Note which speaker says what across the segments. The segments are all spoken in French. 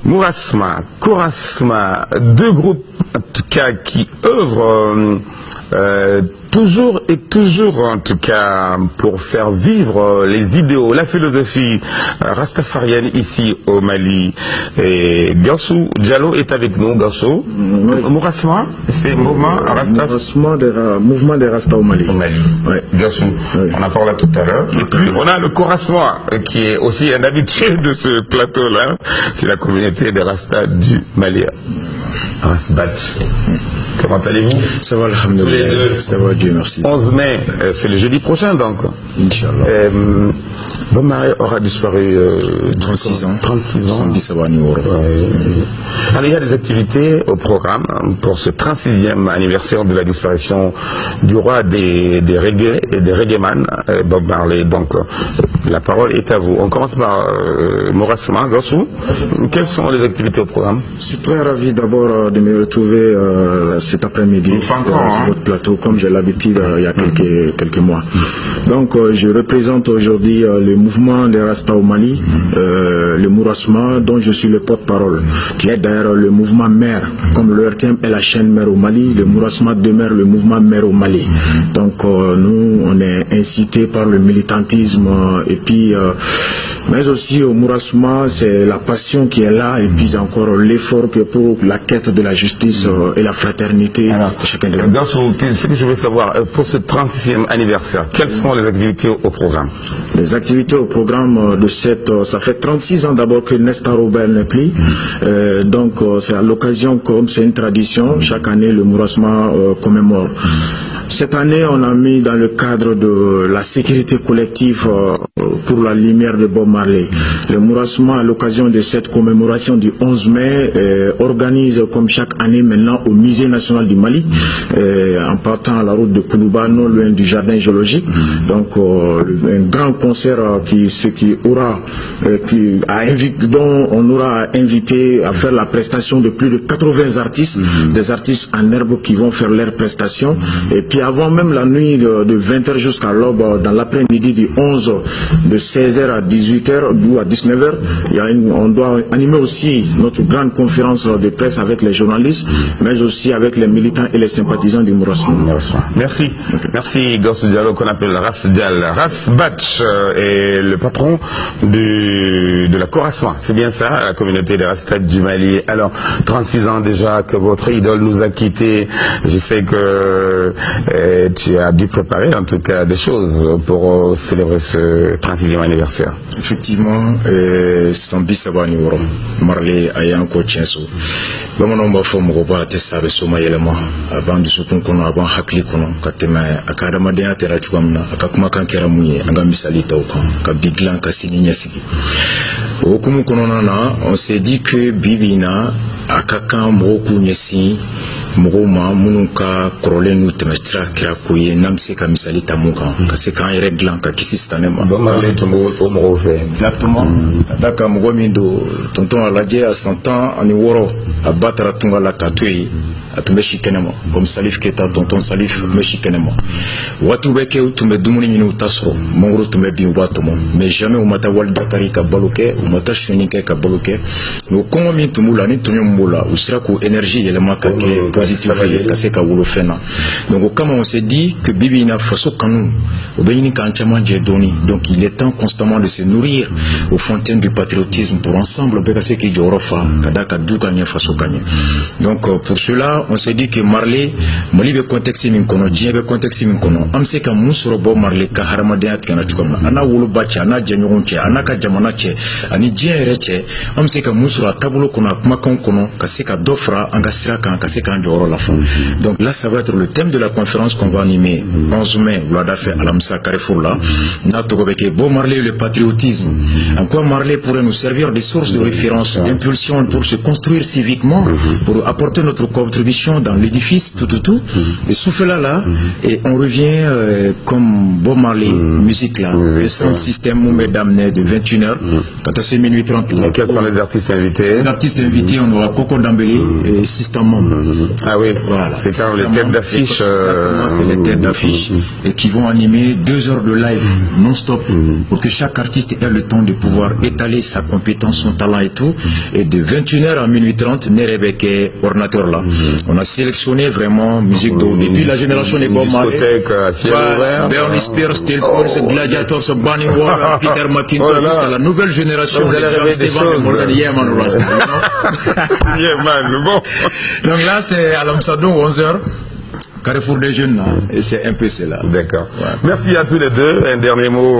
Speaker 1: Mourasma, Korasma, deux groupes en tout cas qui œuvrent toujours et toujours en tout cas pour faire vivre les idéaux, la philosophie rastafarienne ici au Mali. Et Gassou Diallo est avec nous. Gassou, oui. Mourasma, c'est mouvement
Speaker 2: des Rasta au Mali.
Speaker 1: Au Mali. Oui. Gassou, oui. On en parlé tout à l'heure. Et puis on a le Korasma qui est aussi un habitué de ce plateau-là. C'est la communauté des Rasta du Mali. Rasbat. Comment allez-vous?
Speaker 2: Ça va, alhamdoulilah. Ça va, Dieu merci.
Speaker 1: 11 mai, c'est le jeudi prochain donc.
Speaker 2: Inch'Allah.
Speaker 1: Bob Marley aura disparu
Speaker 2: 36 ans.
Speaker 1: 36 ans. Alors il y a des activités au programme pour ce 36e anniversaire de la disparition du roi des reggae et des reggaeman, Bob Marley. Donc la parole est à vous. On commence par Mourasma, Gassou. Quelles sont les activités au programme?
Speaker 2: Je suis très ravi d'abord de me retrouver cet après-midi sur votre plateau, comme j'ai l'habitude il y a quelques mois. Donc je représente aujourd'hui le mouvement des Rasta au Mali, le Mourasma, dont je suis le porte-parole, qui est d'ailleurs le mouvement mère, comme le RTM est la chaîne mère au Mali, le Mourasma demeure le mouvement mère au Mali. Donc nous, on est incité par le militantisme et puis mais aussi au Mourasma, c'est la passion qui est là et puis encore l'effort pour la quête de la justice et la fraternité.
Speaker 1: Alors,
Speaker 2: de chacun de nous.
Speaker 1: Dans ce que je veux savoir, pour ce 36e anniversaire, quelles sont les activités au programme?
Speaker 2: Les activités au programme de ça fait 36 ans d'abord que Nesta Robert n'est plus. Donc c'est à l'occasion, comme c'est une tradition, chaque année le Mourasma commémore. Cette année, on a mis dans le cadre de la sécurité collective pour la lumière de Bob Marley. Le Mourasma, à l'occasion de cette commémoration du 11 mai, organise comme chaque année maintenant au Musée national du Mali, en partant à la route de Koulouba, non loin du jardin géologique. Donc un grand concert dont on aura invité à faire la prestation de plus de 80 artistes, des artistes en herbe qui vont faire leurs prestations. Et puis avant même la nuit de 20h jusqu'à l'aube, dans l'après-midi du 11, de 16h à 18h ou à 19h, on doit animer aussi notre grande conférence de presse avec les journalistes, mais aussi avec les militants et les sympathisants du Mourasma.
Speaker 1: Merci. Merci Gassou Diallo, qu'on appelle Rasbatch, est le patron de la Korasma. C'est bien ça, la communauté des Rastas du Mali. Alors, 36 ans déjà que votre idole nous a quittés. Je sais que tu as dû préparer en tout cas des choses pour célébrer ce 36e anniversaire.
Speaker 2: Effectivement, Sambi Sabani Woro, Marley Ayanko Tchenso. Bamanon ba fo mo ba te sabe so mayelema avant du sukun kono avant hakli kono katema akadama de atera chuamna akakuma kankera munye anga misali tawka ka biglan ka sininya sigi okumu kono nana on s'est dit que bibina akaka moku nyesi Mugoma munuka krolenu temestra kira kuye namse ka misali tamuka kasi kan yere glan ka kisi stanema
Speaker 1: Marley tombo o mo fe
Speaker 2: exactement daka mugomindo tonton alaje à 100 ans ani woro abatara tunga la katui atumbe shikenemo comme Salif Keita tonton Salif me shikenemo watu beke utume dumuni minu utasro mongro tume bi watomo mais jamais umata walda kari ka baloke umata shunike ka baloke no kongo mi tumula ni tunyo mbola usira ku énergie élément ka positif kasi ka wulo fena. Donc comme on s'est dit que bibi na faso kanu obeyini ka anchama doni, donc il est temps constamment de se nourrir aux fontaines du patriotisme pour ensemble be kasi ki jorofa kadaka duka nya faso kanye. Donc pour cela on s'est dit que Marley moli be contexte min kono dien be contexte min kono am se ka musoro Bob Marley ka haramadia kana chukama ana wulu bacha ana janyon che ana ka jamana che ani dien reche am se ka musoro tabulo kono kuma kono kasi ka dofra anga siraka kasi ka njoro la fin. Donc là ça va être le thème de la conférence qu'on va animer 11 mai Blada fait Alamsa Carrefour là nato beke Bob Marley le patriotisme en quoi Marley pourrait nous servir des sources de référence d'impulsion pour se construire civiquement pour apporter notre contribution contribution dans l'édifice, tout. Et souffle là, et on revient comme Bob Marley, musique là, le sound système où mesdames de 21h, 14 minuit 30.
Speaker 1: Et quels sont les artistes invités?
Speaker 2: Les artistes invités, on aura Coco Dambélé et System Mom.
Speaker 1: Ah oui,
Speaker 2: voilà.
Speaker 1: c'est quand les têtes d'affiche.
Speaker 2: Exactement, c'est les têtes d'affiche et qui vont animer 2 heures de live non-stop pour que chaque artiste ait le temps de pouvoir étaler sa compétence, son talent et tout. Et de 21h à minuit 30, Nerebeke ordinateur là. On a sélectionné vraiment musique depuis la génération des Bob Marley. Bernie Spears, Steel Pulse, Gladiators, Bunny Wall, Peter McIntyre, jusqu'à la nouvelle génération de John Stevens et Morgan Yeman Rasta.
Speaker 1: Yeman, bon.
Speaker 2: Donc là, c'est à l'Amsterdam 11h. Carrefour des jeunes, là, et c'est un peu cela.
Speaker 1: D'accord. Ouais. Merci à tous les deux. Un dernier mot,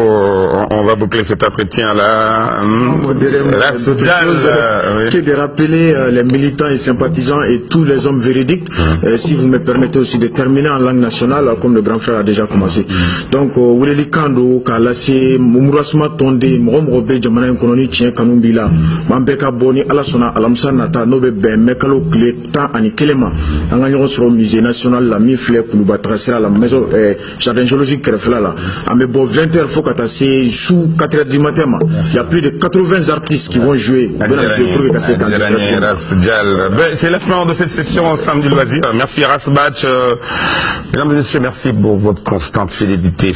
Speaker 1: on va boucler cet entretien-là.
Speaker 3: Qui de rappeler les militants et sympathisants et tous les hommes véridiques, si vous me permettez aussi de terminer en langue nationale, comme le grand frère a déjà commencé. Donc, Wuleli Kando, Kalasi, Mumurasma Tonde, Morobe, Jamana Kononi, Tien Kanumbila, Mambeka Boni, Alasona, Alamsa Nata, Nobe Ben, Mekalo Kle, Tan Ani Kelema, Tanganyo sur le musée national, la fleur pour nous battre à la maison jardin géologique là à mais bon 20h faut qu'à tasser sous 4h du matin il y a plus de 80 artistes qui vont jouer
Speaker 1: c'est la fin de cette session samedi loisir. Merci Rasbatch, mesdames et messieurs, merci pour votre constante fidélité.